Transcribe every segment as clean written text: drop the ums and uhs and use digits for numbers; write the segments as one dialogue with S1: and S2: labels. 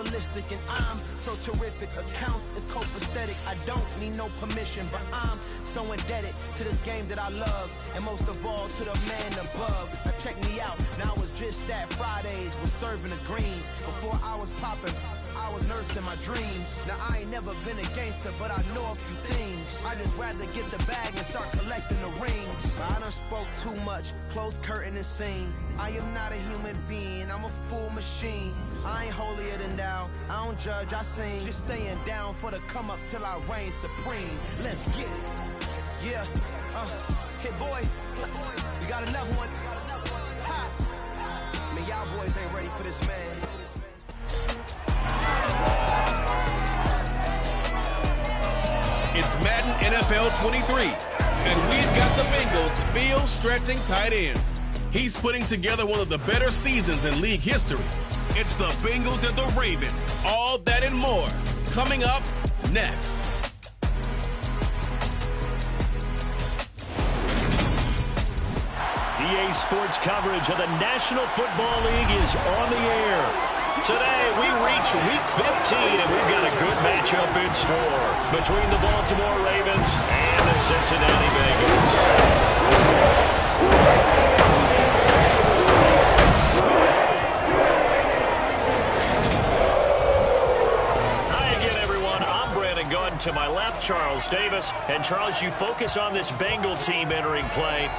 S1: ballistic, and I'm so terrific. Accounts is copacetic. I don't need no permission, but I'm so indebted to this game that I love, and most of all to the man above. Now check me out. Now it's just that Fridays was serving the greens. Before I was popping, I was nursing my dreams. Now I ain't never been a gangster, but I know a few things. I just rather get the bag and start collecting the rings. But I done spoke too much. Close curtain and scene. I am not a human being. I'm a full machine. I ain't holier than thou. I don't judge, I sing. Just staying down for the come up till I reign supreme. Let's get it. Yeah. Hit boy. We got another one. Ha. Man, y'all boys ain't ready for this, man.
S2: It's Madden NFL 23, and we've got the Bengals' field-stretching tight end. He's putting together one of the better seasons in league history. It's the Bengals and the Ravens. All that and more coming up next.
S3: EA Sports coverage of the National Football League is on the air. Today, we reach Week 15, and we've got a good matchup in store between the Baltimore Ravens and the Cincinnati Bengals. Hi again, everyone. I'm Brandon Gunn. To my left, Charles Davis. And, Charles, you focus on this Bengal team entering play.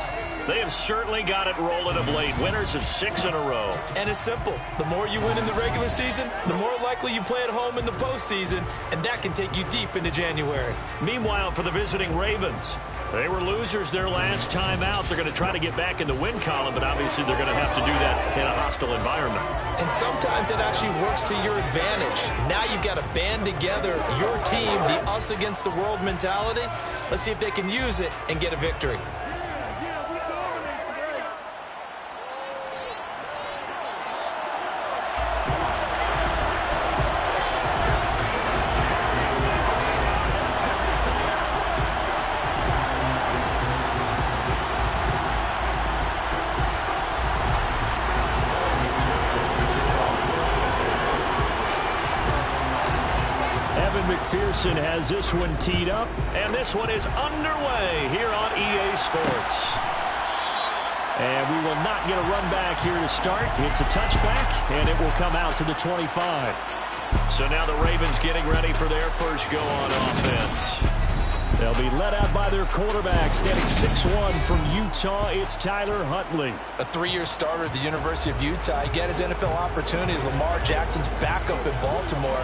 S3: They have certainly got it rolling of late. Winners of 6 in a row.
S4: And it's simple. The more you win in the regular season, the more likely you play at home in the postseason, and that can take you deep into January.
S3: Meanwhile, for the visiting Ravens, they were losers their last time out. They're going to try to get back in the win column, but obviously they're going to have to do that in a hostile environment.
S4: And sometimes it actually works to your advantage. Now you've got to band together your team, the us against the world mentality. Let's see if they can use it and get a victory.
S3: McPherson has this one teed up, and this one is underway here on EA Sports. And we will not get a run back here to start. It's a touchback, and it will come out to the 25. So now the Ravens getting ready for their first go on offense. They'll be led out by their quarterback, standing 6'1" from Utah. It's Tyler Huntley.
S4: A 3-year starter at the University of Utah. He got his NFL opportunity as Lamar Jackson's backup in Baltimore,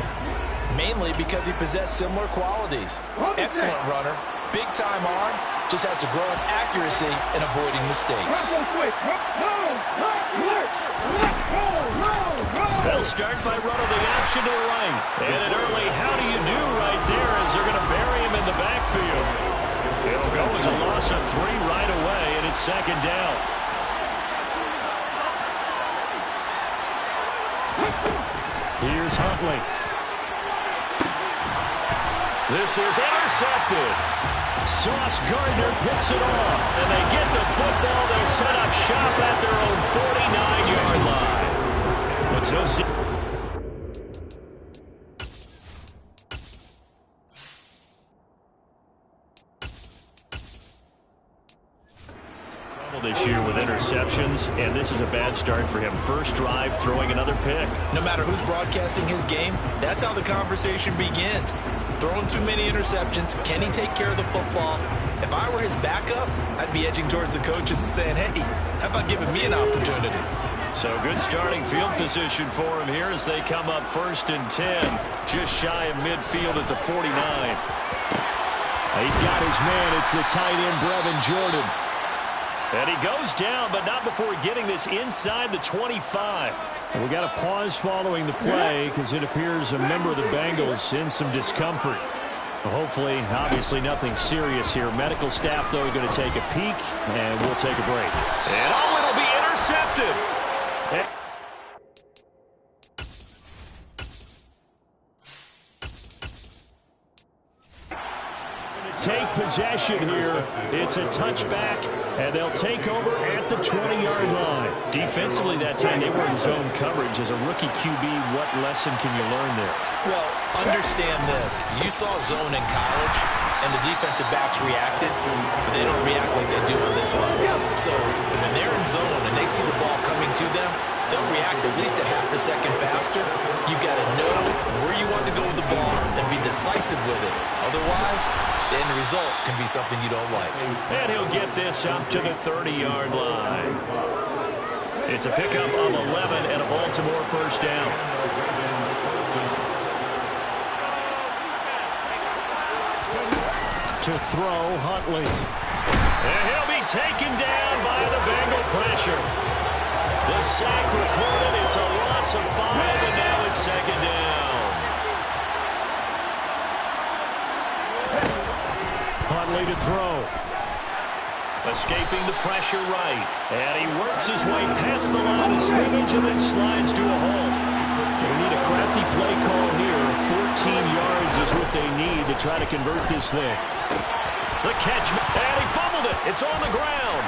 S4: mainly because he possessed similar qualities. Excellent runner, big-time arm, just has to grow in accuracy and avoiding mistakes.
S3: They'll start by running the option to the right. And an early how do you do right there as they're going to bury him in the backfield. It'll go as a loss of 3 right away, and it's second down. Here's Huntley. This is intercepted. Sauce Gardner picks it off, and they get the football. They'll set up shop at their own 49-yard line. Let's go see. Trouble this year with interceptions, and this is a bad start for him. First drive, throwing another pick.
S4: No matter who's broadcasting his game, that's how the conversation begins. Throwing too many interceptions. Can he take care of the football? If I were his backup, I'd be edging towards the coaches and saying, hey, how about giving me an opportunity?
S3: So good starting field position for him here as they come up 1st and 10. Just shy of midfield at the 49. He's got his man. It's the tight end, Brevin Jordan. And he goes down, but not before getting this inside the 25. And we got a pause following the play because it appears a member of the Bengals in some discomfort. Well, hopefully, obviously nothing serious here. Medical staff, though, are going to take a peek, and we'll take a break. And oh, it'll be intercepted. take possession here. It's a touchback, and they'll take over at the 20-yard line. Defensively that time, they were in zone coverage. As a rookie QB, what lesson can you learn there?
S4: Well, understand this. You saw zone in college, and the defensive backs reacted, but they don't react like they do on this level. So when they're in zone and they see the ball coming to them, they'll react at least a half a second faster. You've got to know where you want to go with the ball and be decisive with it. Otherwise, the end result can be something you don't like.
S3: And he'll get this up to the 30-yard line. It's a pickup of 11 and a Baltimore first down. To throw, Huntley. And he'll be taken down by the Bengal pressure. The sack recorded. It's a loss of 5, and now it's second down. Huntley to throw. Escaping the pressure right. And he works his way past the line of scrimmage and then slides to a hole. They need a crafty play call here. 14 yards is what they need to try to convert this thing. The catch, and he fumbled it. It's on the ground.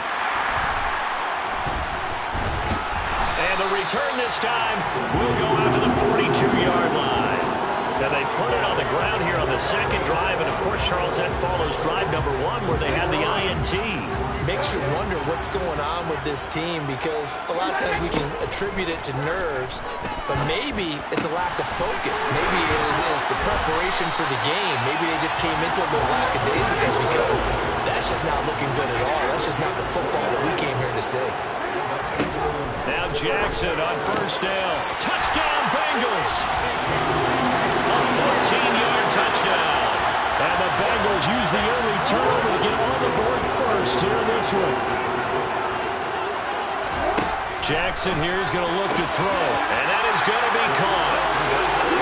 S3: And the return this time will go out to the 42-yard line. And they put it on the ground here on the second drive. And, of course, Charles, that follows drive number 1 where they had the INT.
S4: Makes you wonder what's going on with this team because a lot of times we can attribute it to nerves, but maybe it's a lack of focus. Maybe it's the preparation for the game. Maybe they just came into a little lackadaisical because that's just not looking good at all. That's just not the football that we came here to see.
S3: Now Jackson on first down. Touchdown, Bengals! A 14-yard touchdown. And the Bengals use the early turnover to get on the board first here in this one. Jackson here is going to look to throw. And that is going to be caught.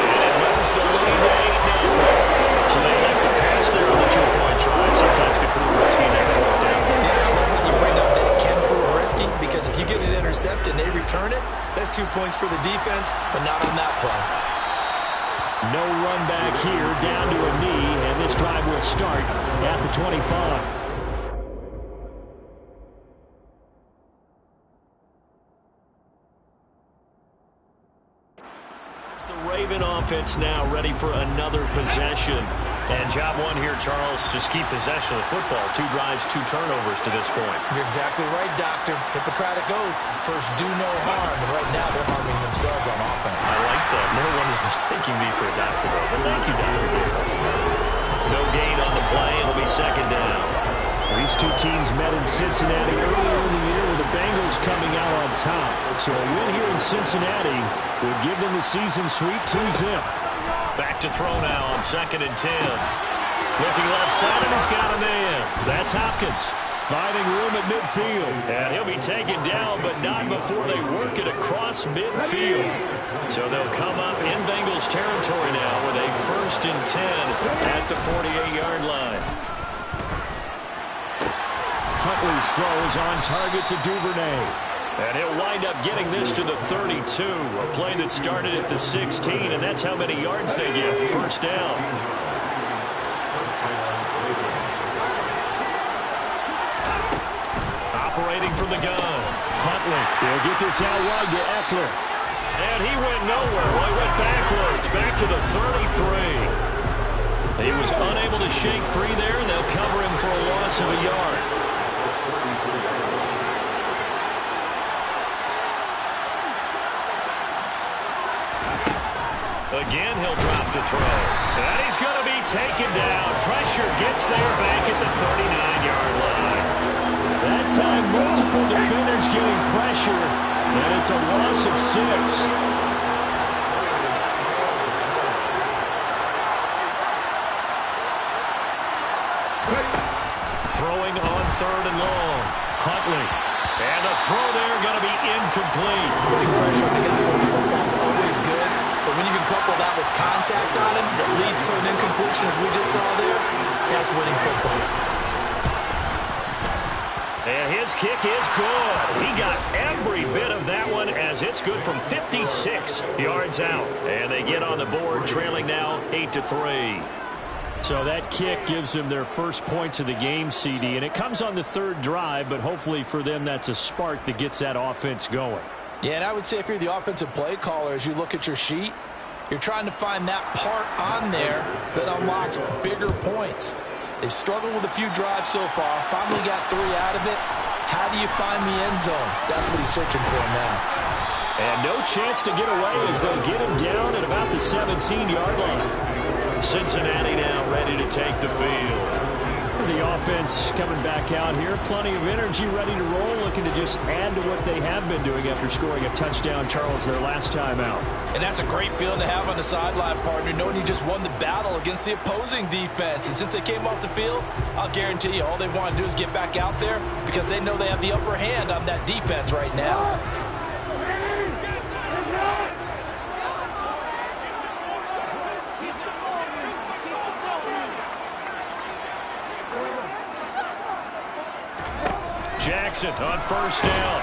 S3: And it moves the lead to 8-0. So they like to pass there on the 2-point try. Sometimes can prove risky and they pull it down.
S4: Yeah, I love that you bring up that it can prove risky because if you get it intercepted and they return it, that's 2 points for the defense, but not on that play.
S3: No run back here, down to a knee, and this drive will start at the 25. The Raven offense now ready for another possession. And job 1 here, Charles, just keep possession of the football. 2 drives, 2 turnovers to this point.
S4: You're exactly right, Doctor. Hippocratic oath. First, do no harm. And right now, they're harming themselves on offense.
S3: I like that. No one is mistaking me for a doctor, though. But thank you, Dr. Davis. No gain on the play. It'll be second down. These 2 teams met in Cincinnati earlier in the year with the Bengals coming out on top. So a win here in Cincinnati would give them the season sweep 2-zip. Back to throw now on 2nd and 10. Looking left side, and he's got a man. That's Hopkins. Finding room at midfield. And he'll be taken down, but not before they work it across midfield. So they'll come up in Bengals territory now with a 1st and 10 at the 48-yard line. Huntley's throw is on target to Duvernay. And he'll wind up getting this to the 32. A play that started at the 16, and that's how many yards they get. First down. Operating from the gun. Huntley. He'll get this out wide to Eckler. And he went nowhere. Well, he went backwards. Back to the 33. He was unable to shake free there, and they'll cover him for a loss of a yard. Again, he'll drop to throw. And he's going to be taken down. Pressure gets there back at the 39-yard line. That time, multiple defenders getting pressure, and it's a loss of 6. Throwing on 3rd and long. Huntley. And the throw there going to be incomplete.
S4: Putting pressure on the guy throwing the football is always good, but when you can couple that with contact on him that leads to an incompletion, as we just saw there, that's winning football.
S3: And his kick is good. He got every bit of that one as it's good from 56 yards out. And they get on the board, trailing now 8-3. So that kick gives them their first points of the game, CD, and it comes on the third drive, but hopefully for them that's a spark that gets that offense going.
S4: Yeah, and I would say if you're the offensive play caller, as you look at your sheet, you're trying to find that part on there that unlocks bigger points. They've struggled with a few drives so far, finally got 3 out of it. How do you find the end zone? That's what he's searching for now.
S3: And no chance to get away as they'll get him down at about the 17-yard line. Cincinnati now ready to take the field. The offense coming back out here. Plenty of energy, ready to roll, looking to just add to what they have been doing after scoring a touchdown, Charles, their last time out.
S4: And that's a great feeling to have on the sideline, partner, knowing you just won the battle against the opposing defense. And since they came off the field, I'll guarantee you all they want to do is get back out there because they know they have the upper hand on that defense right now.
S3: Jackson on first down.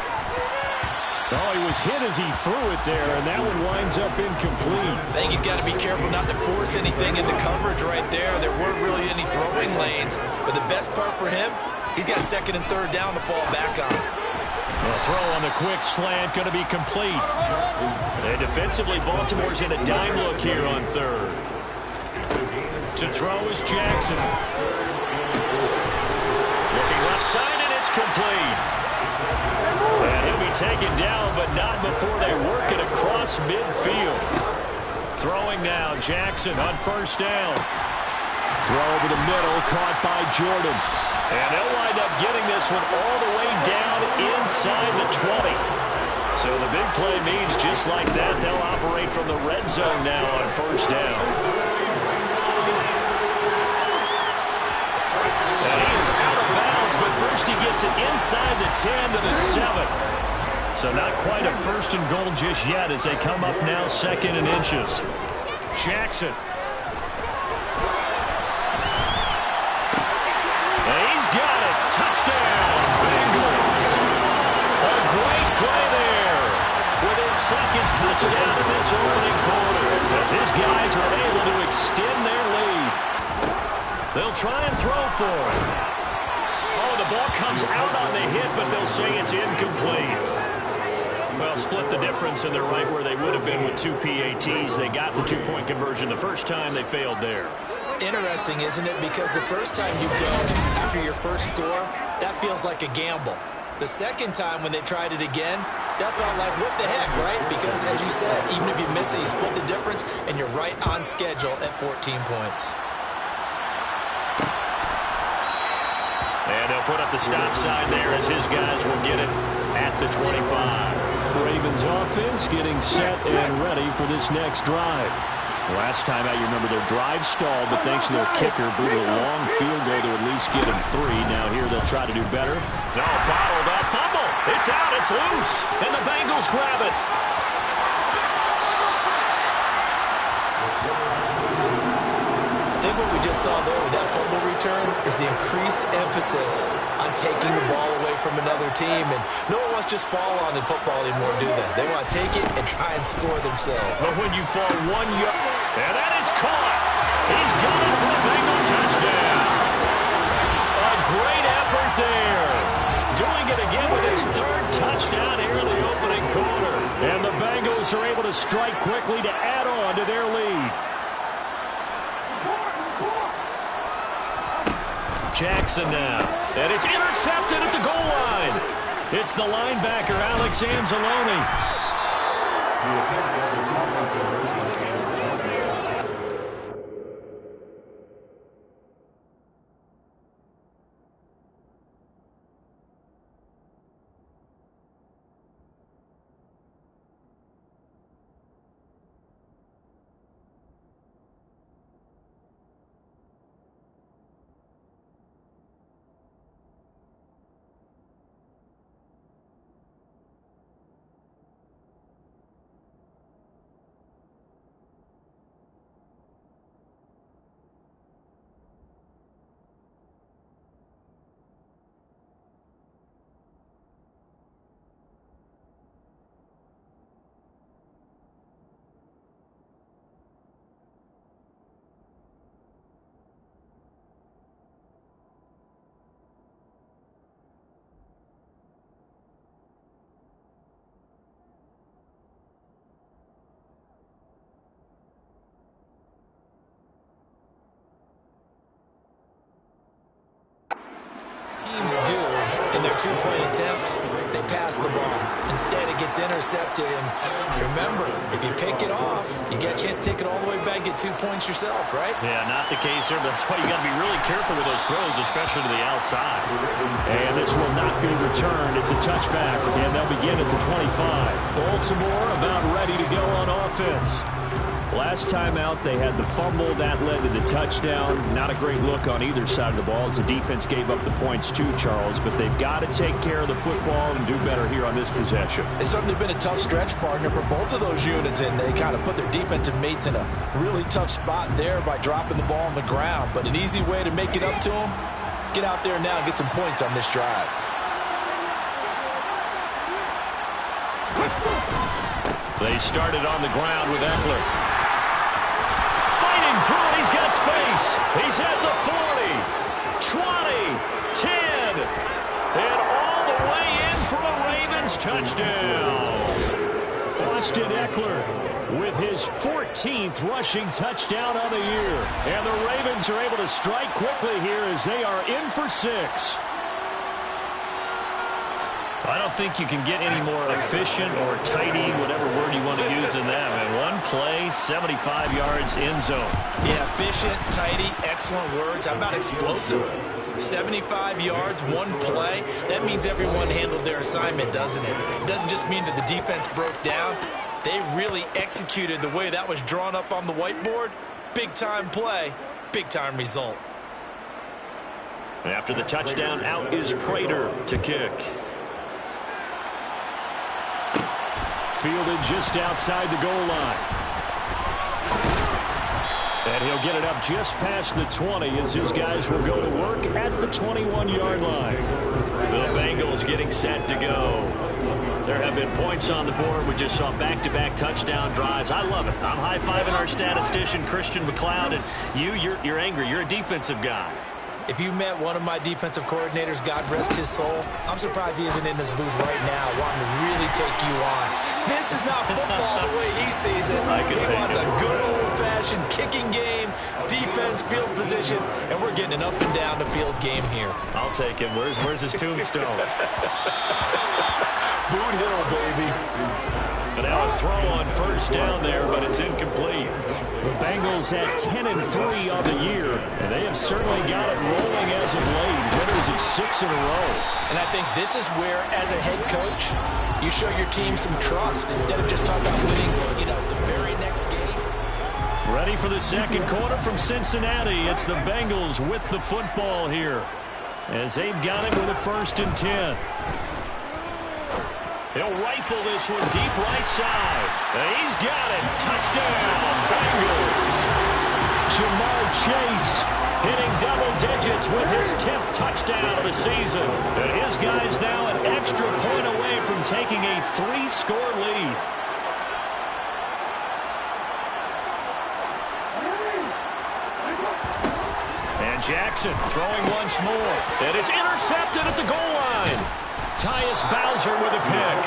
S3: Oh, he was hit as he threw it there, and that one winds up incomplete.
S4: I think he's got to be careful not to force anything into coverage right there. There weren't really any throwing lanes, but the best part for him, he's got second and third down to fall back on.
S3: The throw on the quick slant going to be complete. And defensively, Baltimore's in a dime look here on third. To throw is Jackson. Looking left side, and it's complete. And he'll be taken down, but not before they work it across midfield. Throwing now, Jackson on first down. Throw over the middle, caught by Jordan. And they'll wind up getting this one all the way down inside the 20. So the big play means just like that, they'll operate from the red zone now on first down. And he is out of bounds, but first he gets it inside the 10 to the 7. So not quite a first and goal just yet as they come up now second and inches. Jackson. Touchdown, Bengals. A great play there with his second touchdown in this opening quarter as his guys are able to extend their lead. They'll try and throw for it. Oh, the ball comes out on the hit, but they'll say it's incomplete. Well, split the difference, and they're right where they would have been with 2 PATs. They got the 2-point conversion the first time. They failed there.
S4: Interesting, isn't it? Because the first time you go after your first score, that feels like a gamble. The second time when they tried it again, that felt like, what the heck, right? Because, as you said, even if you miss it, you split the difference, and you're right on schedule at 14 points.
S3: And they'll put up the stop sign there as his guys will get it at the 25. Ravens offense getting set and ready for this next drive. Last time out, you remember their drive stalled, but thanks to their kicker, blew a long field goal to at least get them 3. Now here they'll try to do better. No, bottled up, fumble. It's out, it's loose, and the Bengals grab it.
S4: I think what we just saw there with that fumble return is the increased emphasis on taking the ball away from another team. And no one wants to just fall on in football anymore, do they? They want to take it and try and score themselves.
S3: But when you fall 1 yard, and that is caught. He's got it for a Bengal touchdown. A great effort there. Doing it again with his 3rd touchdown here in the opening quarter. And the Bengals are able to strike quickly to add on to their lead. Jackson now. And it's intercepted at the goal line. It's the linebacker, Alex Anzalone.
S4: pass the ball. Instead, it gets intercepted. And remember, if you pick it off, you get a chance to take it all the way back, get 2 points yourself, right?
S3: Yeah, not the case here, but that's why you got to be really careful with those throws, especially to the outside. And this will not be returned. It's a touchback, and they'll begin at the 25. Baltimore about ready to go on offense. Last time out, they had the fumble. That led to the touchdown. Not a great look on either side of the ball as the defense gave up the points too, Charles. But they've got to take care of the football and do better here on this possession.
S4: It's certainly been a tough stretch, partner, for both of those units, and they kind of put their defensive mates in a really tough spot there by dropping the ball on the ground. But an easy way to make it up to them, get out there now and get some points on this drive.
S3: They started on the ground with Eckler. Fighting through it, he's got space. He's at the 40, 20, 10, and all the way in for a Ravens touchdown. Austin Eckler with his 14th rushing touchdown on the year. And the Ravens are able to strike quickly here as they are in for 6. I don't think you can get any more efficient or tidy, whatever word you want to use in that. And one play, 75 yards in zone.
S4: Yeah, efficient, tidy, excellent words. How about explosive? 75 yards, one play. That means everyone handled their assignment, doesn't it? It doesn't just mean that the defense broke down. They really executed the way that was drawn up on the whiteboard. Big-time play, big-time result.
S3: After the touchdown, out is Prater to kick. Fielded just outside the goal line. And he'll get it up just past the 20 as his guys will go to work at the 21-yard line. The Bengals getting set to go. There have been points on the board. We just saw back-to-back touchdown drives. I love it. I'm high-fiving our statistician, Christian McLeod, and you're angry. You're a defensive guy.
S4: If you met one of my defensive coordinators, God rest his soul, I'm surprised he isn't in this booth right now wanting to really take you on. This is not football the way he sees it. He wants a good old-fashioned kicking game, defense, field position, and we're getting an up-and-down-the-field game here.
S3: I'll take him. Where's his tombstone?
S4: Boot Hill, baby.
S3: And now a throw on first down there, but it's incomplete. The Bengals at 10-3 on the year, and they have certainly got it rolling as of late. Winners of 6 in a row.
S4: And I think this is where, as a head coach, you show your team some trust instead of just talking about winning, the very next game.
S3: Ready for the second quarter from Cincinnati. It's the Bengals with the football here, as they've got it with a 1st and 10. He'll rifle this one deep right side. And he's got it. Touchdown, Bengals. Jamar Chase hitting double digits with his 10th touchdown of the season. And his guys now an extra point away from taking a 3-score lead. And Jackson throwing once more. And it's intercepted at the goal line. Tyus Bowser with a pick.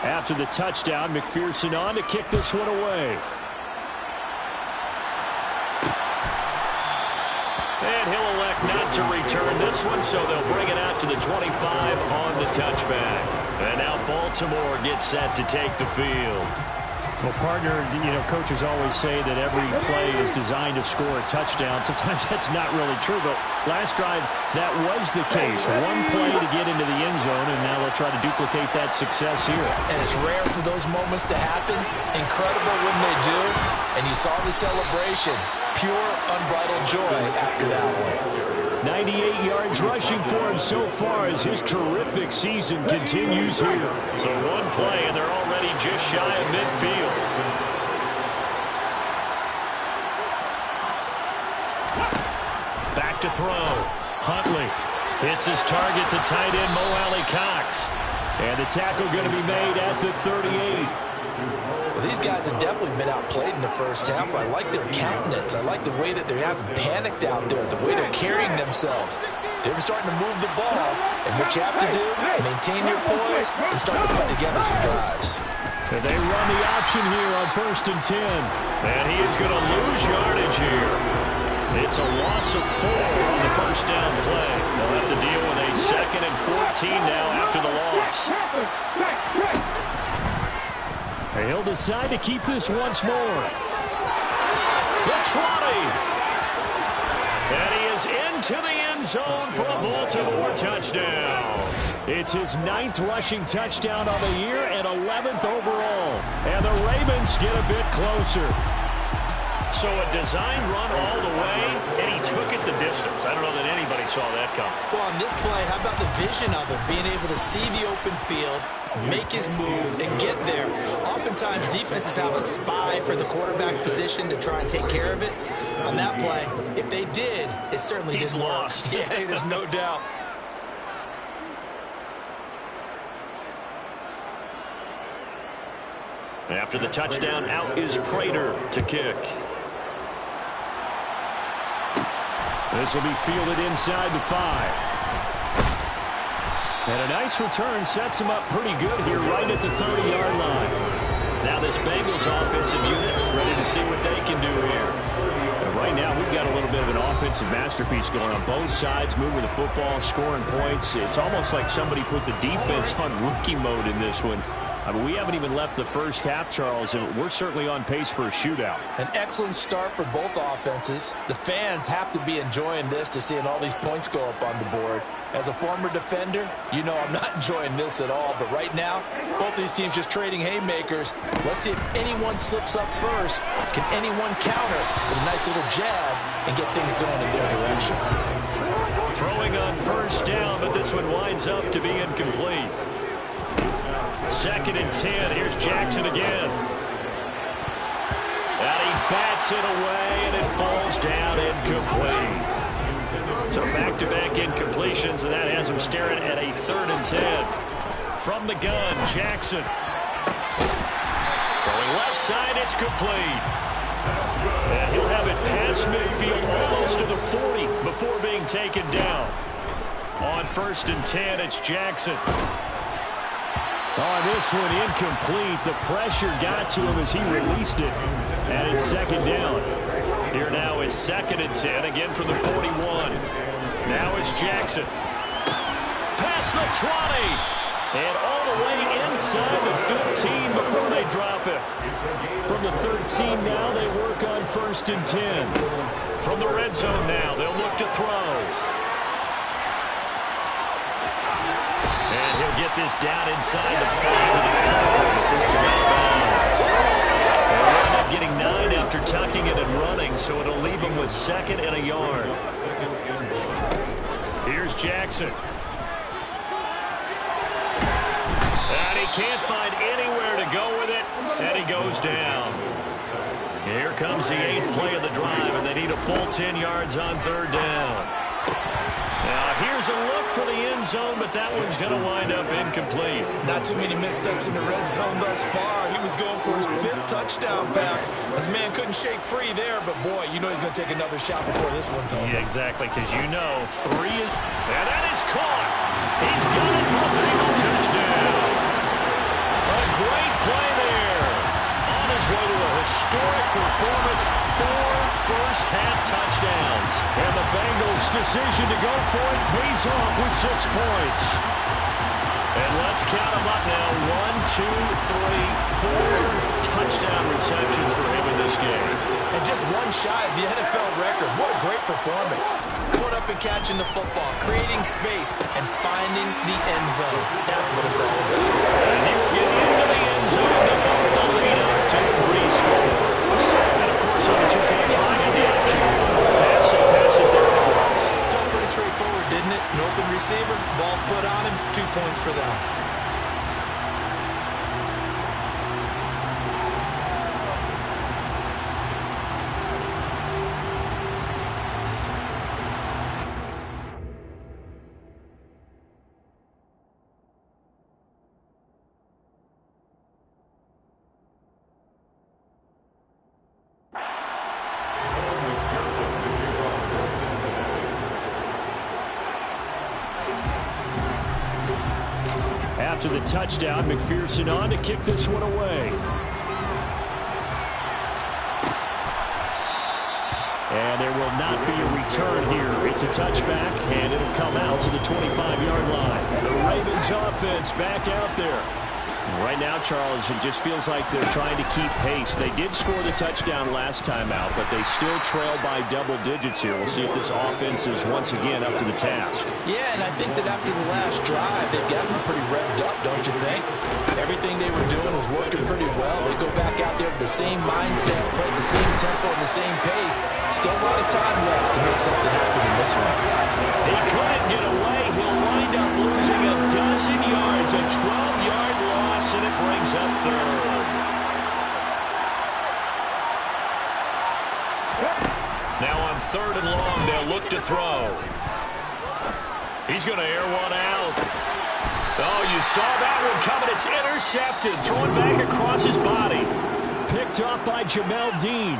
S3: After the touchdown, McPherson on to kick this one away. And he'll elect not to return this one, so they'll bring it out to the 25 on the touchback. And now Baltimore gets set to take the field. Well, partner, coaches always say that every play is designed to score a touchdown. Sometimes that's not really true, but last drive, that was the case. One play to get into the end zone, and now they'll try to duplicate that success here. And
S4: it's rare for those moments to happen. Incredible when they do. And you saw the celebration. Pure, unbridled joy after that one.
S3: 98 yards rushing for him so far as his terrific season continues here. So one play, and they're already just shy of midfield. to throw. Huntley hits his target, the tight end, Mo Alley-Cox. And the tackle going to be made at the 38.
S4: Well, these guys have definitely been outplayed in the first half, but I like their countenance. I like the way that they haven't panicked out there, the way they're carrying themselves. They're starting to move the ball, and what you have to do, maintain your poise and start to put together some drives.
S3: And they run the option here on 1st and 10. And he is going to lose yardage here. It's a loss of 4 on the first down play. They'll have to deal with a 2nd and 14 now after the loss. And he'll decide to keep this once more. The Trotty. And he is into the end zone for a Baltimore touchdown. It's his 9th rushing touchdown on the year and 11th overall. And the Ravens get a bit closer. So a design run all the way, and he took it the distance. I don't know that anybody saw that come.
S4: Well, on this play, how about the vision of it? Being able to see the open field, make his move, and get there. Oftentimes, defenses have a spy for the quarterback position to try and take care of it. On that play, if they did, it certainly didn't work. Yeah, there's no doubt.
S3: After the touchdown, out is Prater to kick. This will be fielded inside the 5. And a nice return sets him up pretty good here right at the 30-yard line. Now this Bengals offensive unit ready to see what they can do here. And right now we've got a little bit of an offensive masterpiece going on both sides, moving the football, scoring points. It's almost like somebody put the defense on rookie mode in this one. I mean, we haven't even left the first half, Charles, and we're certainly on pace for a shootout.
S4: An excellent start for both offenses. The fans have to be enjoying this to seeing all these points go up on the board. As a former defender, you know I'm not enjoying this at all. But right now, both these teams just trading haymakers. Let's see if anyone slips up first. Can anyone counter with a nice little jab and get things going in their direction?
S3: Throwing on first down, but this one winds up to be incomplete. 2nd and 10. Here's Jackson again. And he bats it away, and it falls down incomplete. So back-to-back incompletions, and that has him staring at a 3rd and 10. From the gun, Jackson. Throwing left side, it's complete. And he'll have it past midfield almost to the 40 before being taken down. On 1st and 10, it's Jackson. On this one, incomplete. The pressure got to him as he released it. And it's 2nd down. Here now is 2nd and 10, again from the 41. Now it's Jackson. Past the 20. And all the way inside the 15 before they drop it. From the 13 now, they work on 1st and 10. From the red zone now, they'll look to throw. And he'll get this down inside the 5 before he's out of bounds. They'll end up getting 9 after tucking it and running, so it'll leave him with 2nd and a yard. Here's Jackson. And he can't find anywhere to go with it, and he goes down. Here comes the 8th play of the drive, and they need a full 10 yards on 3rd down. Now, here's a look for the end zone, but that one's going to wind up incomplete.
S4: Not too many missteps in the red zone thus far. He was going for his 5th touchdown pass. His man couldn't shake free there, but boy, you know he's going to take another shot before this one's over.
S3: Yeah, exactly, because you know 3 is... And that is caught. He's got it for a Bengal touchdown. A great play there. On his way to a historic performance, 4 first-half touchdowns. And the Bengals' decision to go for it pays off with 6 points. And let's count them up now. 1, 2, 3, 4 touchdown receptions for him in this game.
S4: And just one shy of the NFL record. What a great performance. Going up and catching the football, creating space, and finding the end zone. That's what it's all about.
S3: And he will get into the end zone to bump the lead up to 3 scores. And, of course, on the 2-point try in the option. Pass it there.
S4: Felt pretty straightforward, didn't it? An open receiver, ball's put on him, 2 points for them.
S3: after the touchdown. McPherson on to kick this one away. And there will not be a return here. It's a touchback, and it'll come out to the 25-yard line. The Ravens offense back out there. Right now, Charles, it just feels like they're trying to keep pace. They did score the touchdown last time out, but they still trail by double digits here. We'll see if this offense is once again up to the task.
S4: Yeah, and I think that after the last drive, they've gotten pretty revved up, don't you think? Everything they were doing was working pretty well. They go back out there with the same mindset, play the same tempo, and the same pace. Still a lot of time left to make something happen in this one.
S3: He couldn't get away. He'll wind up losing a dozen yards, a 12-yard loss, and it brings up third. Now on 3rd and long, they'll look to throw. He's going to air one out. Oh, you saw that one coming. It's intercepted. Thrown back across his body. Picked off by Jamel Dean.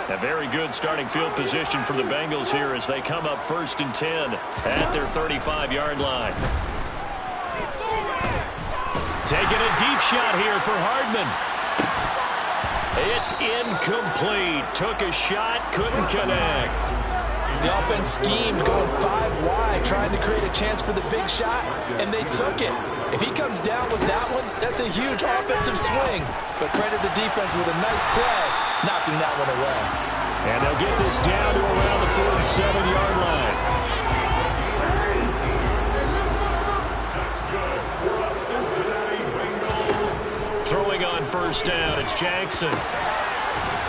S3: A very good starting field position for the Bengals here as they come up 1st and 10 at their 35-yard line. Taking a deep shot here for Hardman. It's incomplete. Took a shot, couldn't connect.
S4: The offense schemed, going 5 wide, trying to create a chance for the big shot, and they took it. If he comes down with that one, that's a huge offensive swing. But credit the defense with a nice play, knocking that one away.
S3: And they'll get this down to around the 47-yard line. Throwing on 1st down, it's Jackson.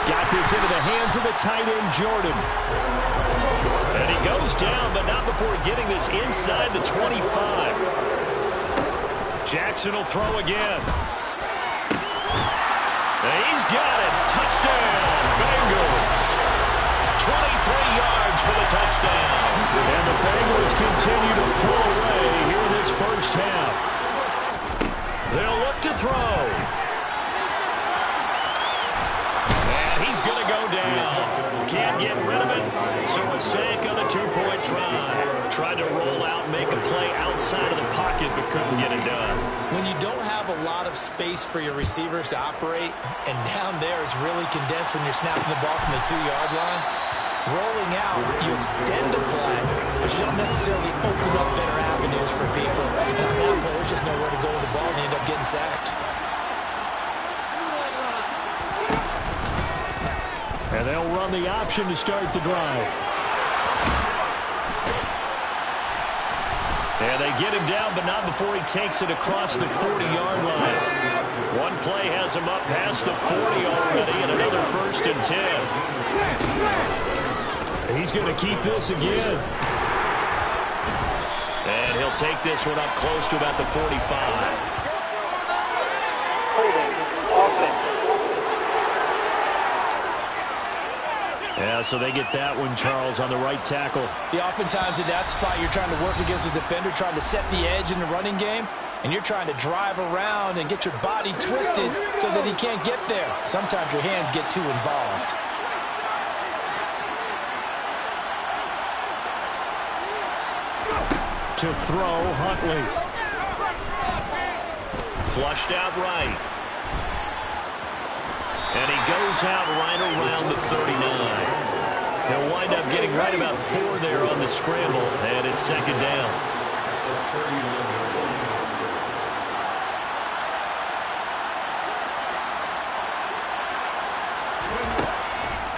S3: Got this into the hands of the tight end, Jordan. And he goes down, but not before getting this inside the 25. Jackson will throw again. And he's got it. Touchdown, Bengals. 23 yards for the touchdown. And the Bengals continue to pull away here in this 1st half. They'll look to throw. And he's going to go down. Can't get rid of it. So a sack on a 2-point try. Tried to roll out, make a play outside of the pocket, but couldn't get it done.
S4: When you don't have a lot of space for your receivers to operate, and down there it's really condensed when you're snapping the ball from the 2-yard line, rolling out, you extend the play, but you don't necessarily open up better avenues for people. And on that play, there's just nowhere to go with the ball, and they end up getting sacked.
S3: And they'll run the option to start the drive. And they get him down, but not before he takes it across the 40-yard line. One play has him up past the 40 already, and another 1st and 10. He's going to keep this again. And he'll take this one up close to about the 45. Yeah, so they get that one, Charles, on the right tackle.
S4: Yeah, oftentimes in that spot, you're trying to work against a defender, trying to set the edge in the running game, and you're trying to drive around and get your body twisted so that he can't get there. Sometimes your hands get too involved.
S3: To throw, Huntley. Flushed out right. And he goes out right around the 39. He'll wind up getting right about 4 there on the scramble, and it's 2nd down.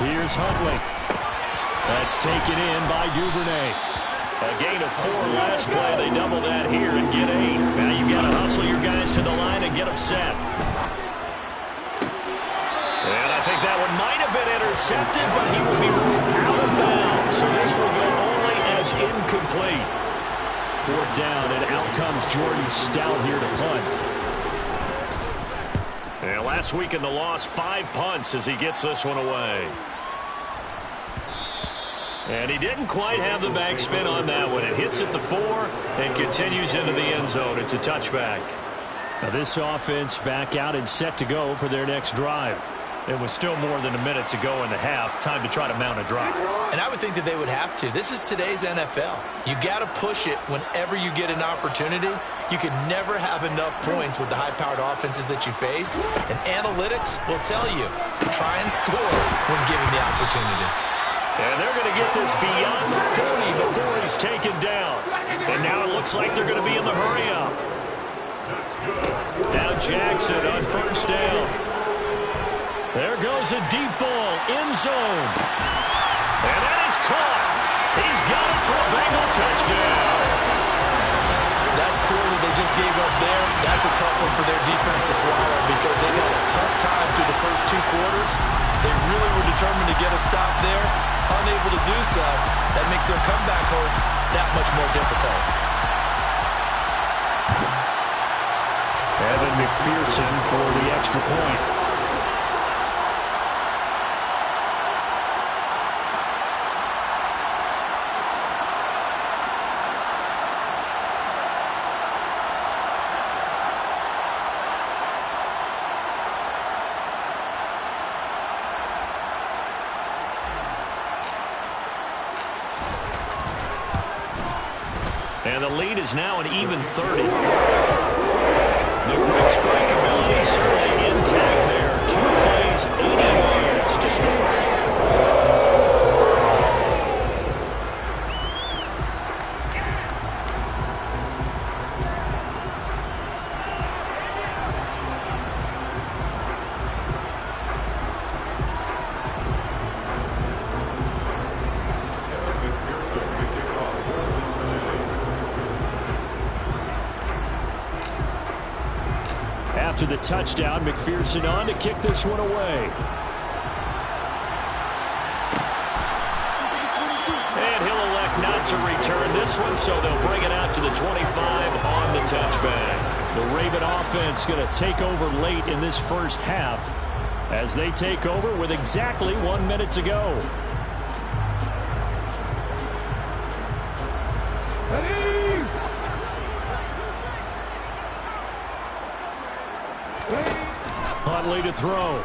S3: Here's Huntley. That's taken in by Duvernay. A gain of 4 last play. They double that here and get 8. Now you've got to hustle your guys to the line and get them set. And I think that one might have been intercepted, but he will be out of bounds. So this will go only as incomplete. 4th down, and out comes Jordan Stout here to punt. And last week in the loss, 5 punts as he gets this one away. And he didn't quite have the backspin on that one. It hits at the 4 and continues into the end zone. It's a touchback. Now this offense back out and set to go for their next drive. It was still more than a minute to go in the half. Time to try to mount a drive.
S4: And I would think that they would have to. This is today's NFL. You got to push it whenever you get an opportunity. You can never have enough points with the high-powered offenses that you face. And analytics will tell you, try and score when given the opportunity.
S3: And they're going to get this beyond the 40 before he's taken down. And now it looks like they're going to be in the hurry-up. Now Jackson on first down. There goes a deep ball, end zone. And that is caught. He's got it for a Bengal touchdown.
S4: That score that they just gave up there, that's a tough one for their defense to swallow because they got a tough time through the first 2 quarters. They really were determined to get a stop there. Unable to do so, that makes their comeback hopes that much more difficult.
S3: Evan McPherson for the extra point. And the lead is now an even 30. The quick strike ability certainly intact there. 2 plays, 80 yards to score. After the touchdown, McPherson on to kick this one away. And he'll elect not to return this one, so they'll bring it out to the 25 on the touchback. The Raven offense going to take over late in this first half as they take over with exactly 1 minute to go. Huntley to throw.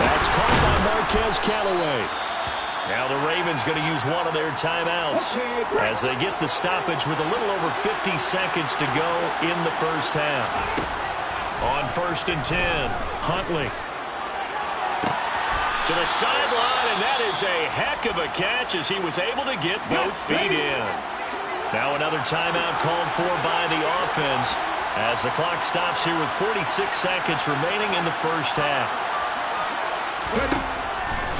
S3: That's caught by Marquez Callaway. Now the Ravens going to use one of their timeouts as they get the stoppage with a little over 50 seconds to go in the first half. On 1st and 10, Huntley to the sideline, and that is a heck of a catch as he was able to get both feet in. Now another timeout called for by the offense as the clock stops here with 46 seconds remaining in the first half.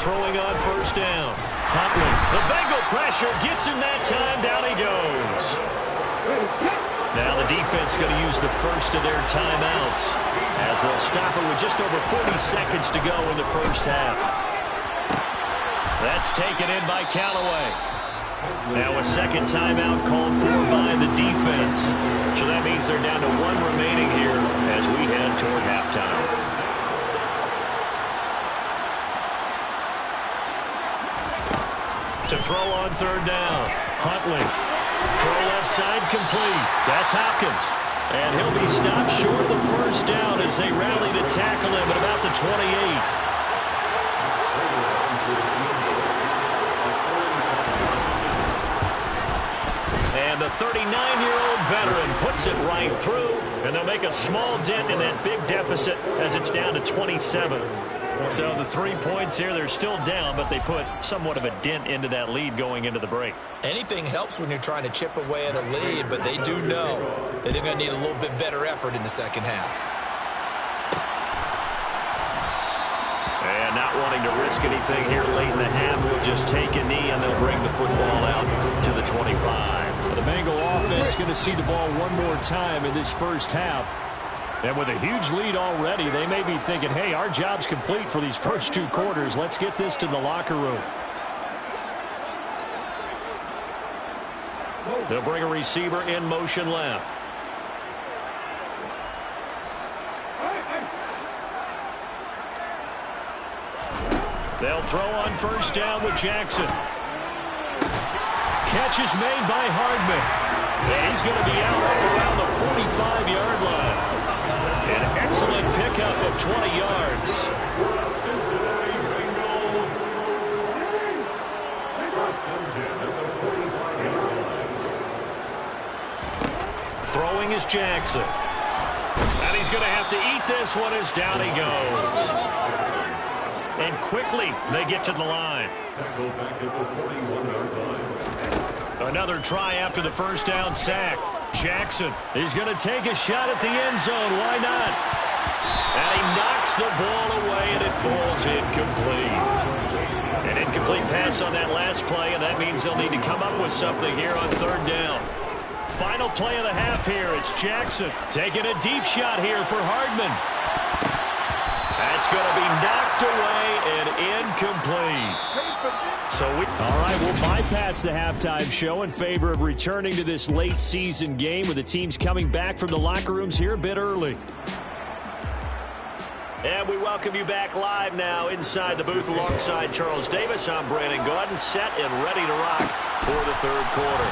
S3: Throwing on 1st down. Huntley. The Bengal pressure gets him that time. Down he goes. Now the defense going to use the first of their timeouts as they'll stop it with just over 40 seconds to go in the first half. That's taken in by Callaway. Now a second timeout called for by the defense. So that means they're down to 1 remaining here as we head toward halftime. To throw on 3rd down. Huntley. Throw left side complete. That's Hopkins. And he'll be stopped short of the 1st down as they rally to tackle him at about the 28. And the 39-year-old veteran puts it right through, and they'll make a small dent in that big deficit as it's down to 27. So the 3 points here, they're still down, but they put somewhat of a dent into that lead going into the break.
S4: Anything helps when you're trying to chip away at a lead, but they do know that they're going to need a little bit better effort in the second half.
S3: And not wanting to risk anything here late in the half, they'll just take a knee and they'll bring the football out to the 25. The Bengal offense going to see the ball one more time in this first half. And with a huge lead already, they may be thinking, hey, our job's complete for these first 2 quarters. Let's get this to the locker room. They'll bring a receiver in motion left. They'll throw on 1st down with Jackson. Catch is made by Hardman. And he's going to be out around the 45-yard line. An excellent pick pickup of 20 yards. Throwing is Jackson. And he's going to have to eat this one as down he goes. And quickly they get to the line. Another try after the first down sack. Jackson is going to take a shot at the end zone. Why not? And he knocks the ball away, and it falls incomplete. An incomplete pass on that last play, and that means they'll need to come up with something here on third down. Final play of the half here. It's Jackson taking a deep shot here for Hardman. That's going to be knocked away and incomplete. All right, we'll bypass the halftime show in favor of returning to this late season game with the teams coming back from the locker rooms here a bit early. And we welcome you back live now inside the booth alongside Charles Davis. I'm Brandon Gaudin, set and ready to rock for the third quarter.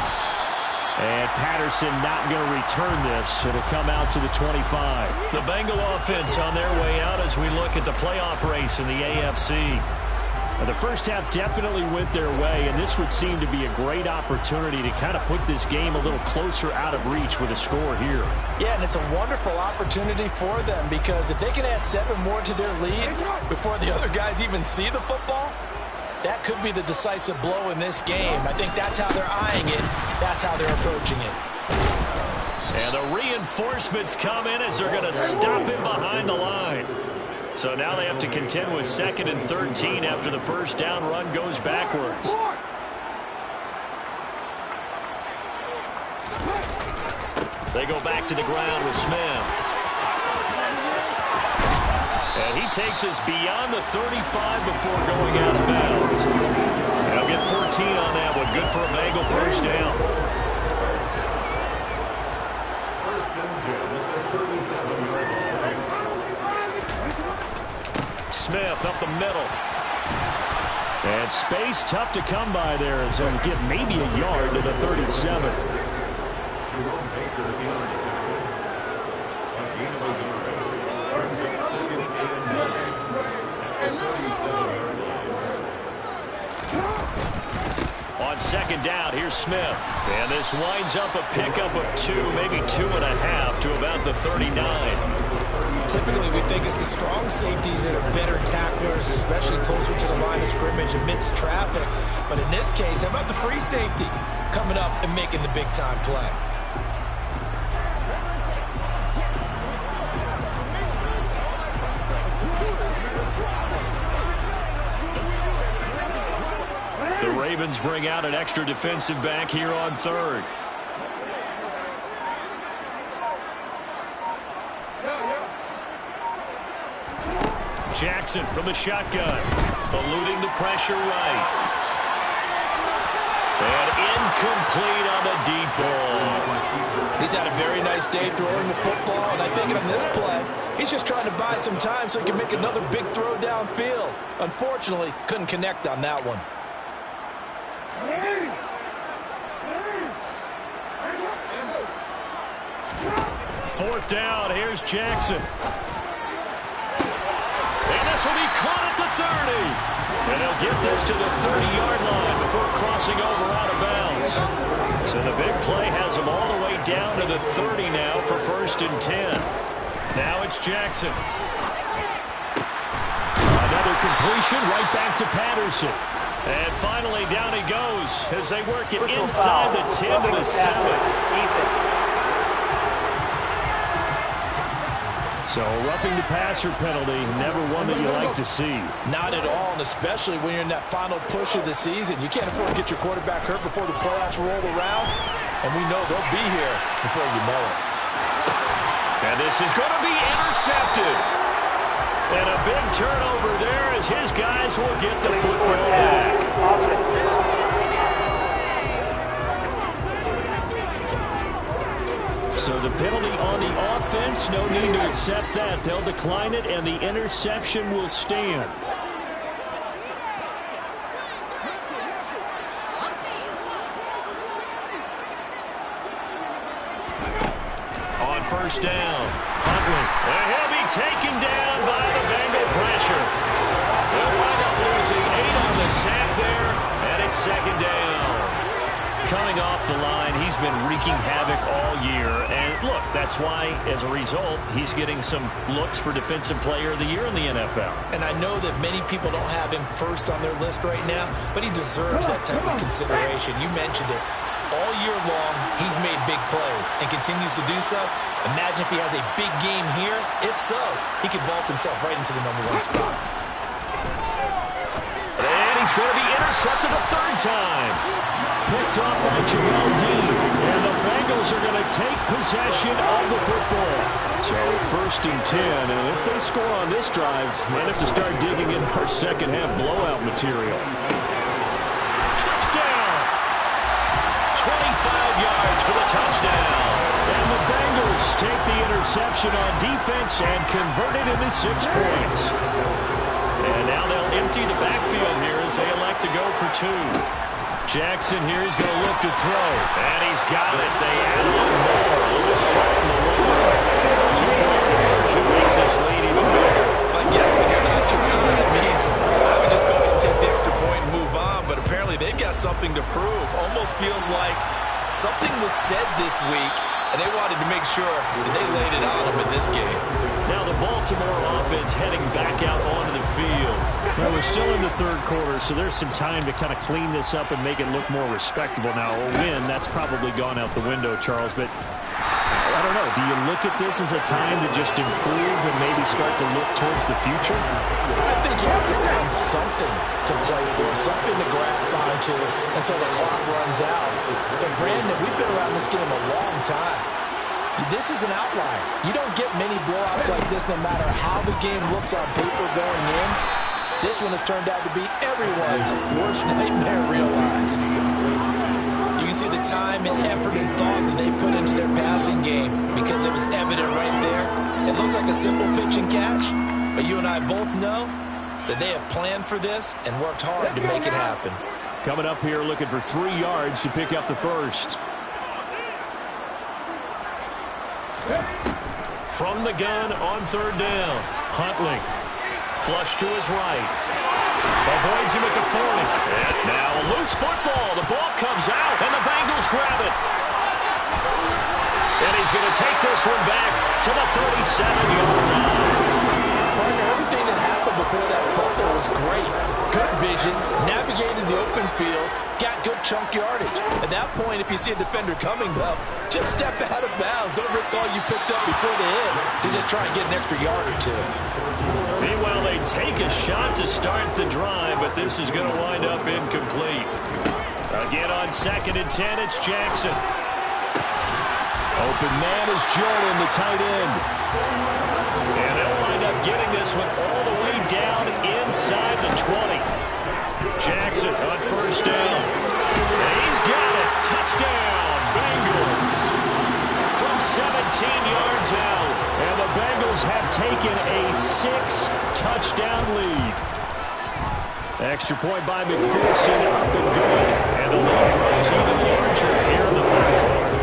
S3: And Patterson not going to return this. It'll come out to the 25. The Bengal offense on their way out as we look at the playoff race in the AFC. Now, the first half definitely went their way, and this would seem to be a great opportunity to kind of put this game a little closer out of reach with a score here. Yeah, and it's a wonderful opportunity for them because if they can add 7 more to their lead before the other guys even see the football, that could be the decisive blow in this game. I think that's how they're eyeing it. That's how they're approaching it. And the reinforcements come in as they're going to stop him behind the line. So now they have to contend with 2nd and 13 after the first down run goes backwards. They go back to the ground with Smith. And he takes us beyond the 35 before going out of bounds. They'll get 14 on that one. Good for a Bengal first down. Smith up the middle. And space tough to come by there as they'll get maybe a yard to the 37. On second down, here's Smith. And this winds up a pickup of 2, maybe 2.5 to about the 39. Typically, we think it's the strong safeties that are better tacklers, especially closer to the line of scrimmage amidst traffic. But in this case, how about the free safety coming up and making the big-time play? The Ravens bring out an extra defensive back here on third. Jackson from the shotgun, eluding the pressure right. And incomplete on the deep ball. He's had a very nice day throwing the football, and I think on this play, he's just trying to buy some time so he can make another big throw downfield. Unfortunately, couldn't connect on that one. Fourth down, here's Jackson. And this will be caught at the 30. And they'll get this to the 30-yard line before crossing over out of bounds. So the big play has them all the way down to the 30 now for 1st and 10. Now it's Jackson. Another completion right back to Patterson. And finally down he goes as they work it inside the 10 to the 7. So a roughing the passer penalty, never one that you like to see. Not at all, and especially when you're in that final push of the season. You can't afford to get your quarterback hurt before the playoffs roll around, and we know they'll be here before you know it. And this is going to be intercepted. And a big turnover there as his guys will get the football back. So the penalty on the offense, no need to accept that. They'll decline it, and the interception will stand. On first down, Huntley. And he'll be taken down by the Bengal pressure. They'll wind up losing 8 on the sack there, and it's second down. Coming off the line, he's been wreaking havoc all year. And look, that's why, as a result, he's getting some looks for Defensive Player of the Year in the NFL.
S4: And I know that many people don't have him first on their list right now, but he deserves that type of consideration. You mentioned it. All year long, he's made big plays and continues to do so. Imagine if he has a big game here. If so, he could vault himself right into the #1 spot.
S3: And he's going to be intercepted a third time. Picked off by Jamel Dean. And the Bengals are going to take possession of the football. So 1st and 10. And if they score on this drive, might have to start digging in our second half blowout material. Touchdown! 25 yards for the touchdown. And the Bengals take the interception on defense and convert it into 6 points. And now they'll empty the backfield here as they elect to go for 2. Jackson here, he's going to look to throw. And he's got it. They add on more. A little soften the roll. 2-point conversion makes this lead even bigger.
S4: I guess when you're not too good, I would just go ahead and take the extra point and move on. But apparently they've got something to prove. Almost feels like something was said this week, and they wanted to make sure that they laid it on them in this game.
S3: Now the Baltimore offense heading back out onto the field. Well, we're still in the third quarter, so there's some time to kind of clean this up and make it look more respectable. Now, a win, that's probably gone out the window, Charles, but I don't know. Do you look at this as a time to just improve and maybe start to look towards the future?
S4: I think you have to find something to play for, something to grasp onto until the clock runs out. But, Brandon, we've been around this game a long time. This is an outlier. You don't get many blowouts like this no matter how the game looks on paper going in. This one has turned out to be everyone's worst nightmare realized. You can see the time and effort and thought that they put into their passing game because it was evident right there. It looks like a simple pitch and catch, but you and I both know that they have planned for this and worked hard to make it happen.
S3: Coming up here looking for 3 yards to pick up the first. From the gun on 3rd down. Huntley. Flush to his right. Avoids him at the 40. And now a loose football. The ball comes out, and the Bengals grab it. And he's going to take this one back to the 37-yard line.
S4: Partner, everything that happened before that fumble was great. Good vision, navigated the open field, got good chunk yardage. At that point, if you see a defender coming, though, just step out of bounds. Don't risk all you picked up before the hit to just try and get an extra yard or 2.
S3: Meanwhile, they take a shot to start the drive, but this is going to wind up incomplete. Again on 2nd and 10, it's Jackson. Open man is Jordan, the tight end. And they'll wind up getting this one all the way down inside the 20. Jackson on 1st down. And he's got it. Touchdown, Bengals. From 17 yards out. And the Bengals have taken a 6-touchdown lead. Extra point by McPherson, up and good. And the lead grows even larger here in the third quarter.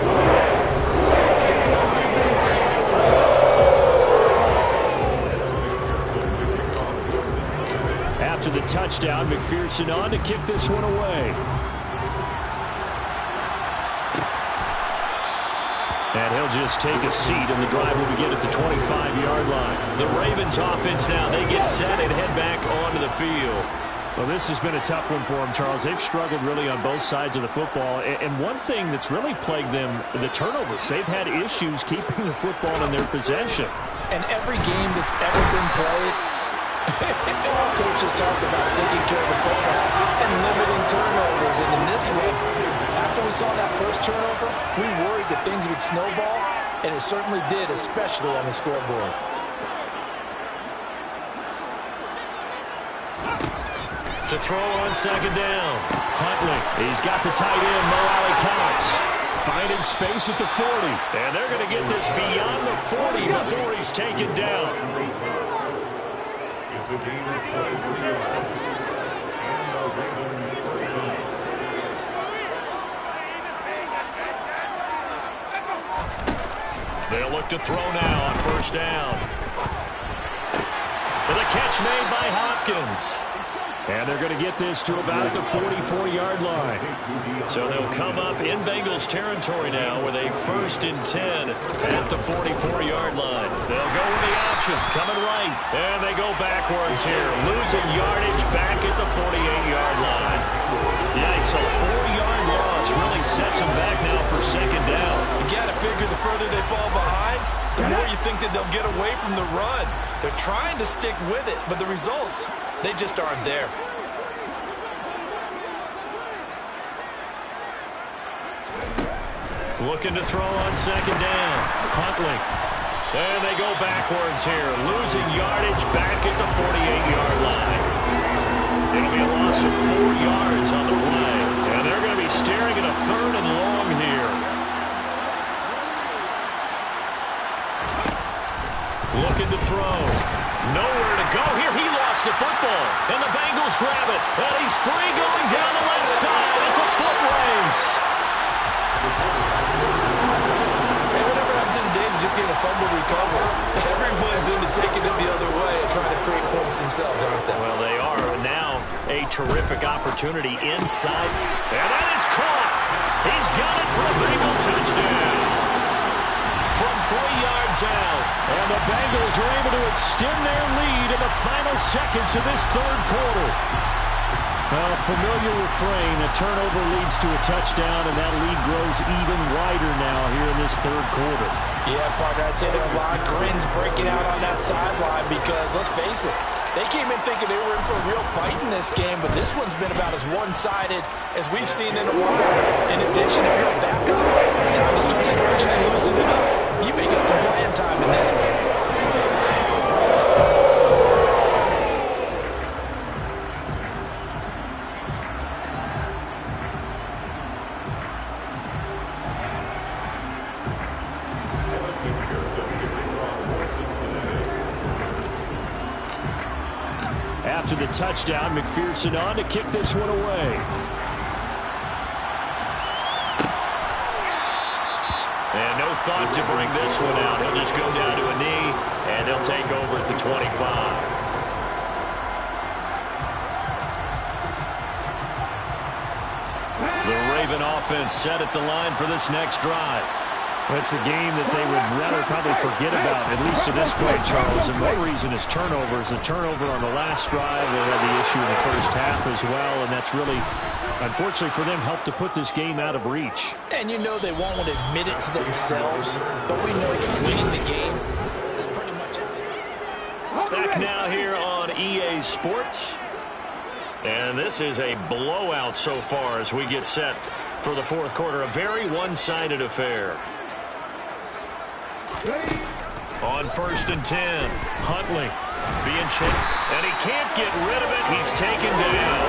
S3: After the touchdown, McPherson on to kick this one away. And he'll just take a seat, and the drive will begin at the 25-yard line. The Ravens offense now, they get set and head back onto the field. Well, this has been a tough one for them, Charles. They've struggled really on both sides of the football. And one thing that's really plagued them, the turnovers. They've had issues keeping the football in their possession.
S4: And every game that's ever been played, all coaches talk about taking care of the football and limiting turnovers. And in this one, after we saw that first turnover, we worried that things would snowball, and it certainly did, especially on the scoreboard.
S3: To throw on 2nd down. Huntley, he's got the tight end, Mo Alley-Cox. Finding space at the 40. And they're going to get this beyond the 40 before he's taken down. They'll look to throw now on 1st down. And the catch made by Hopkins. And they're going to get this to about the 44-yard line. So they'll come up in Bengals territory now with a 1st and 10 at the 44-yard line. They'll go with the option, coming right. And they go backwards here, losing yardage back at the 48-yard line. Yikes, a 4-yard loss really sets them back now for 2nd down.
S4: You got to figure the further they fall behind, the more you think that they'll get away from the run. They're trying to stick with it, but the results, they just aren't there.
S3: Looking to throw on 2nd down. Huntley. And they go backwards here, losing yardage back at the 48-yard line. It'll be a loss of 4 yards on the play. And they're going to be staring at a 3rd and long here. Looking to throw. Nowhere to go here. He lost the football. And the Bengals grab it. And he's free going down the left side. It's a foot race.
S4: And whatever happened to the days of just getting a fumble recovery? Everyone's into taking it the other way and trying to create points themselves, aren't they?
S3: Well, they are. Now a terrific opportunity inside. And that is caught. He's got it for a Bengal touchdown. From 3 yards out. And the Bengals are able to extend their lead in the final seconds of this 3rd quarter. Well, familiar refrain, a turnover leads to a touchdown, and that lead grows even wider now here in this 3rd quarter.
S4: Yeah, partner, I'd say there are a lot of grins breaking out on that sideline because, let's face it, they came in thinking they were in for a real fight in this game, but this one's been about as one-sided as we've seen in a while. In addition, if you're a backup, time to start stretching and loosening up. You may get some playing time in this one.
S3: After the touchdown, McPherson on to kick this one away. And no thought to bring this one out. He'll just go down to a knee, and he'll take over at the 25. The Raven offense set at the line for this next drive. It's a game that they would rather probably forget about, at least to this point, Charles. And one reason is turnovers. A turnover on the last drive. They had the issue in the first half as well, and that's really, unfortunately for them, helped to put this game out of reach.
S4: And you know they won't admit it to themselves, but we know that winning the game is pretty much it.
S3: Back now here on EA Sports. And this is a blowout so far as we get set for the 4th quarter. A very one-sided affair. On 1st and 10, Huntley being checked, and he can't get rid of it. He's taken down.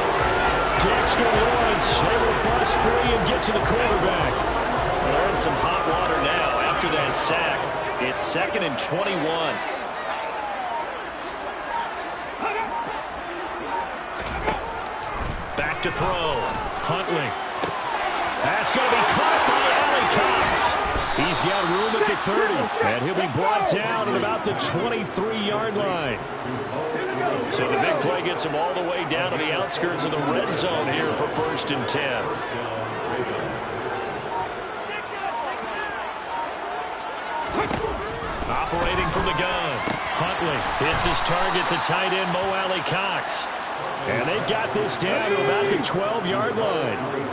S3: Dexter Lawrence able to bust free and get to the quarterback. Well, they're in some hot water now after that sack. It's 2nd and 21. Back to throw. Huntley. That's going to be caught by Allie Cox. He's got room at the 30, and he'll be brought down at about the 23-yard line. So the big play gets him all the way down to the outskirts of the red zone here for 1st and 10. Operating from the gun, Huntley hits his target, the tight end, Mo Alley Cox. And they've got this down to about the 12-yard line.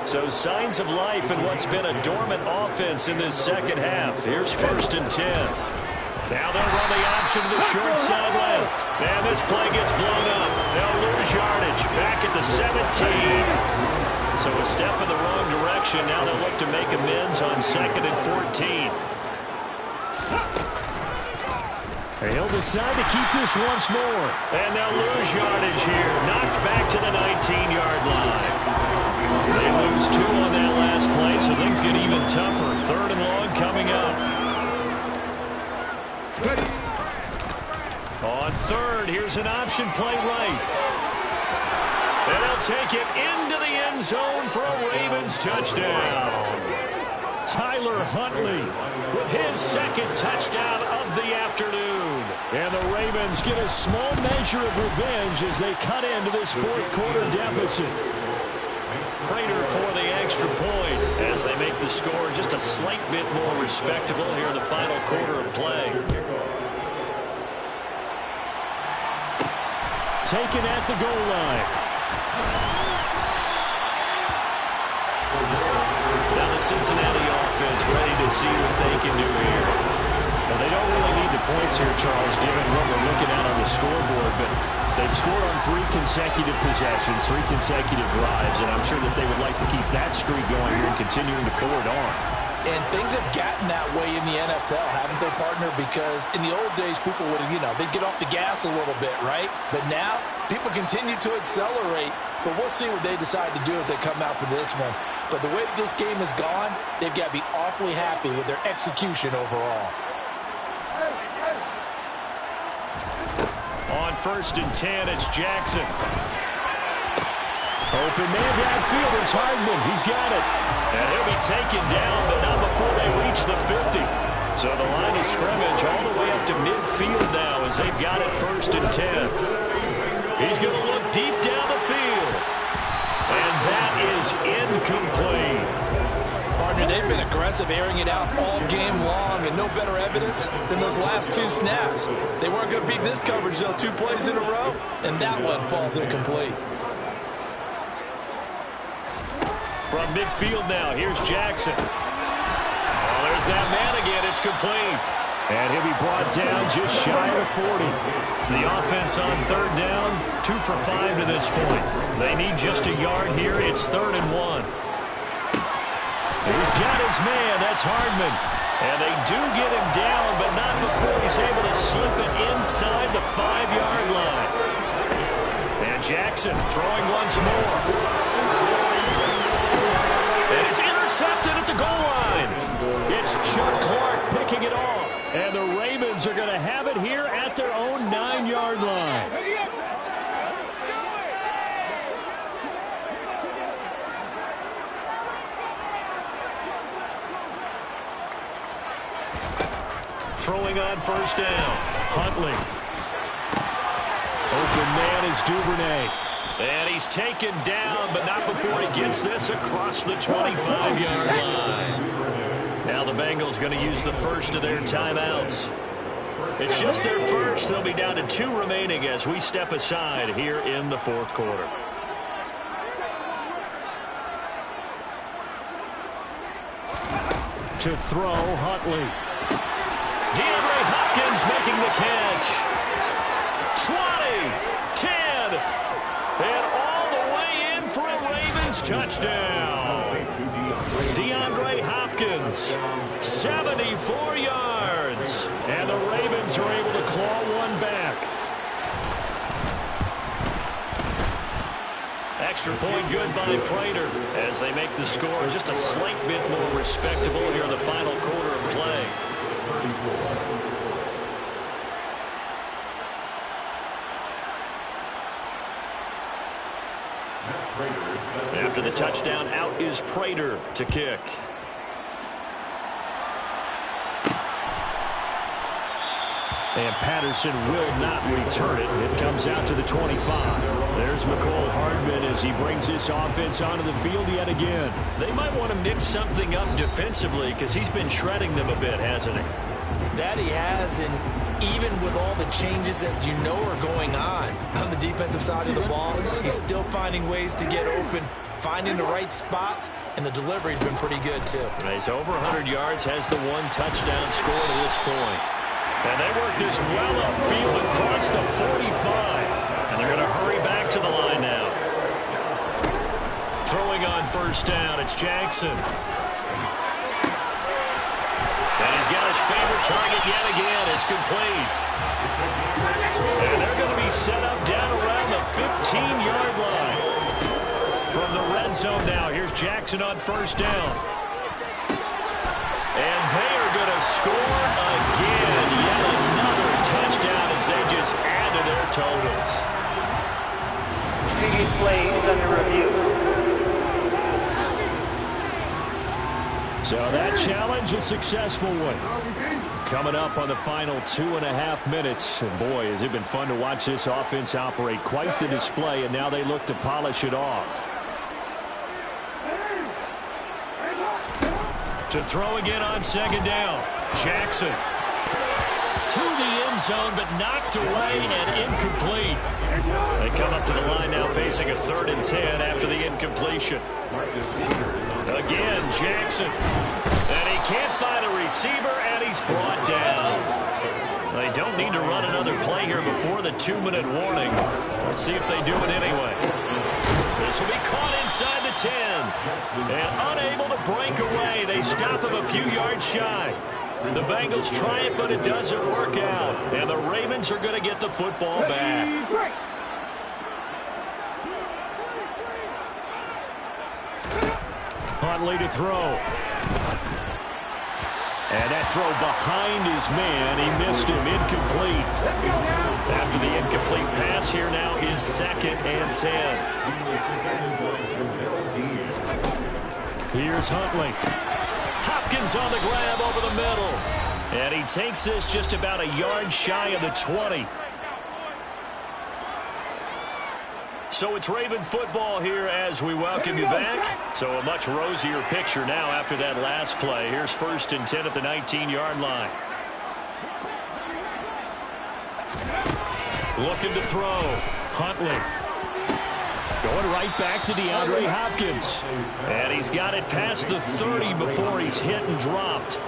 S3: So signs of life in what's been a dormant offense in this 2nd half. Here's 1st and 10. Now they'll run the option to the short side left. And this play gets blown up. They'll lose yardage back at the 17. So a step in the wrong direction. Now they'll look to make amends on 2nd and 14. He'll decide to keep this once more. And they'll lose yardage here. Knocked back to the 19-yard line. They lose 2 on that last play, so things get even tougher. 3rd and long coming up. On 3rd, here's an option play right. And they'll take it into the end zone for a Ravens touchdown. Tyler Huntley with his second touchdown of the afternoon. And the Ravens get a small measure of revenge as they cut into this fourth quarter deficit. Prater for the extra point as they make the score just a slight bit more respectable here in the final quarter of play. Taken at the goal line. Now the Cincinnati offense ready to see what they can do here. Well, they don't really need the points here, Charles, given what we're looking at on the scoreboard, but they've scored on 3 consecutive possessions, 3 consecutive drives, and I'm sure that they would like to keep that streak going here and continuing to pour it on.
S4: And things have gotten that way in the NFL, haven't they, partner? Because in the old days, people would, they'd get off the gas a little bit, right? But now, people continue to accelerate. But we'll see what they decide to do as they come out for this one. But the way that this game has gone, they've got to be awfully happy with their execution overall.
S3: On 1st and 10, it's Jackson. Open man downfield is Hardman. He's got it. And he'll be taken down, but not before they reach the 50. So the line of scrimmage all the way up to midfield now as they've got it 1st and 10. He's going to look deep down the field. And that is incomplete.
S4: Partner, they've been aggressive, airing it out all game long, and no better evidence than those last 2 snaps. They weren't going to beat this coverage, though, 2 plays in a row, and that one falls incomplete.
S3: From midfield now, here's Jackson. Oh, there's that man again. It's complete. And he'll be brought down just shy of 40. The offense on 3rd down, 2 for 5 to this point. They need just a yard here. It's 3rd and 1. He's got his man. That's Hardman. And they do get him down, but not before he's able to slip it inside the 5-yard line. And Jackson throwing once more. And it's intercepted at the goal line. It's Chuck Clark picking it off. And the Ravens are going to have it here at their own 9-yard line. Throwing on 1st down. Huntley. Open man is Duvernay. And he's taken down, but not before he gets this across the 25-yard line. Now the Bengals going to use the first of their timeouts. It's just their first. They'll be down to 2 remaining as we step aside here in the 4th quarter. To throw, Huntley. DeAndre Hopkins making the catch. 20, 10, and all the way in for a Ravens touchdown. DeAndre Hopkins, 74 yards. And the Ravens are able to claw one back. Extra point good by Prater as they make the score just a slight bit more respectable here in the final quarter of play. After the touchdown, out is Prater to kick. And Patterson will not return it. It comes out to the 25. There's Mecole Hardman as he brings this offense onto the field yet again. They might want to mix something up defensively because he's been shredding them a bit, hasn't he?
S4: That he has, and even with all the changes that are going on the defensive side of the ball, he's still finding ways to get open, finding the right spots, and the delivery's been pretty good, too.
S3: He's over 100 yards, has the 1 touchdown score to this point. And they work this well upfield across the 45. And they're going to hurry back to the line now. Throwing on 1st down, it's Jackson. And he's got his favorite target yet again. It's complete. And they're going to be set up down around the 15-yard line. From the red zone now, here's Jackson on 1st down. And they are going to score again. Yet another touchdown as they just add to their totals.
S5: Previous play is under review.
S3: So that challenge, a successful one. Coming up on the final 2.5 minutes. And boy, has it been fun to watch this offense operate. Quite the display, and now they look to polish it off. To throw again on second down. Jackson. To the end zone, but knocked away and incomplete. They come up to the line now facing a 3rd and 10 after the incompletion. Again, Jackson. And he can't find a receiver, and he's brought down. They don't need to run another play here before the 2-minute warning. Let's see if they do it anyway. This will be caught inside the 10. And unable to break away. They stop him a few yards shy. The Bengals try it, but it doesn't work out. And the Ravens are going to get the football back. Huntley to throw. And that throw behind his man. He missed him. Incomplete. After the incomplete pass, here now is 2nd and 10. Here's Huntley. Hopkins on the grab over the middle. And he takes this just about a yard shy of the 20. So it's Raven football here as we welcome you back. So a much rosier picture now after that last play. Here's 1st and 10 at the 19-yard line. Looking to throw. Huntley. Going right back to DeAndre Hopkins. And he's got it past the 30 before he's hit and dropped.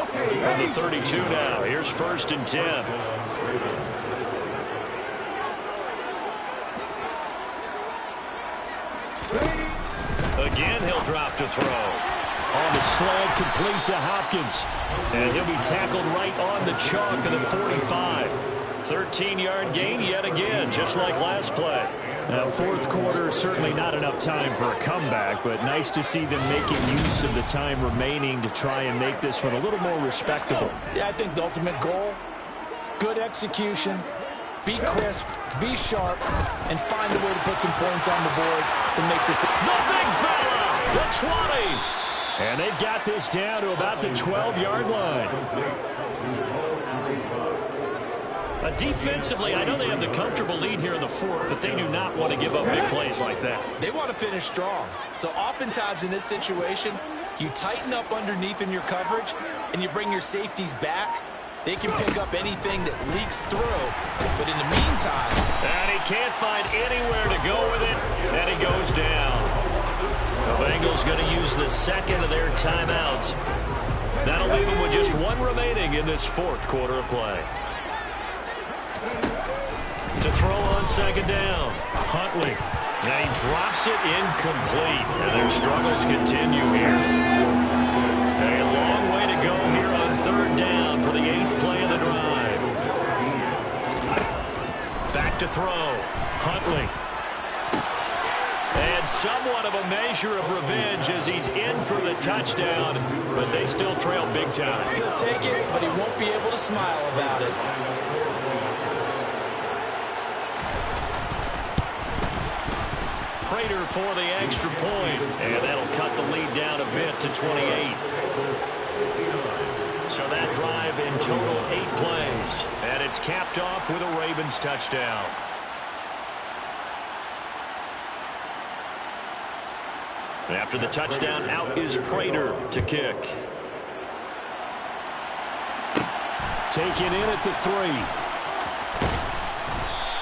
S3: From the 32 now. Here's 1st and 10. Again, he'll drop to throw. On the slant, complete to Hopkins. And he'll be tackled right on the chalk of the 45. 13-yard gain yet again, just like last play. Now, 4th quarter, certainly not enough time for a comeback, but nice to see them making use of the time remaining to try and make this one a little more respectable.
S4: Yeah, I think the ultimate goal, good execution, be crisp, be sharp, and find a way to put some points on the board to make this.
S3: The big fella, the 20. And they've got this down to about the 12-yard line. Defensively, I know they have the comfortable lead here in the 4th, but they do not want to give up big plays like that.
S4: They want to finish strong. So oftentimes in this situation, you tighten up underneath in your coverage, and you bring your safeties back. They can pick up anything that leaks through. But in the meantime...
S3: And he can't find anywhere to go with it, and he goes down. The Bengals going to use the 2nd of their timeouts. That'll leave them with just 1 remaining in this 4th quarter of play. To throw on 2nd down. Huntley. And he drops it incomplete. And their struggles continue here. A long way to go here on 3rd down for the 8th play of the drive. Back to throw. Huntley. And somewhat of a measure of revenge as he's in for the touchdown. But they still trail big time.
S4: He'll take it, but he won't be able to smile about it.
S3: Prater for the extra point, and that'll cut the lead down a bit to 28. So that drive in total 8 plays, and it's capped off with a Ravens touchdown. After the touchdown, out is Prater to kick. Taken in at the 3.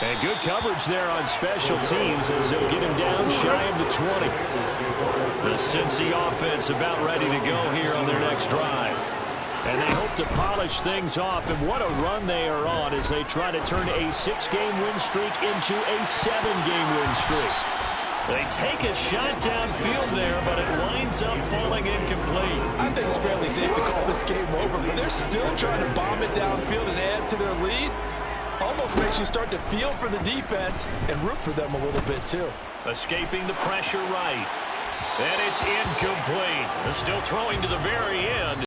S3: And good coverage there on special teams as they'll get him down shy of the 20. The Cincy offense about ready to go here on their next drive. And they hope to polish things off. And what a run they are on as they try to turn a 6-game win streak into a 7-game win streak. They take a shot downfield there, but it winds up falling incomplete.
S5: I think it's fairly safe to call this game over, but they're still trying to bomb it downfield and add to their lead. Almost makes you start to feel for the defense and root for them a little bit, too.
S3: Escaping the pressure right. And it's incomplete. They're still throwing to the very end.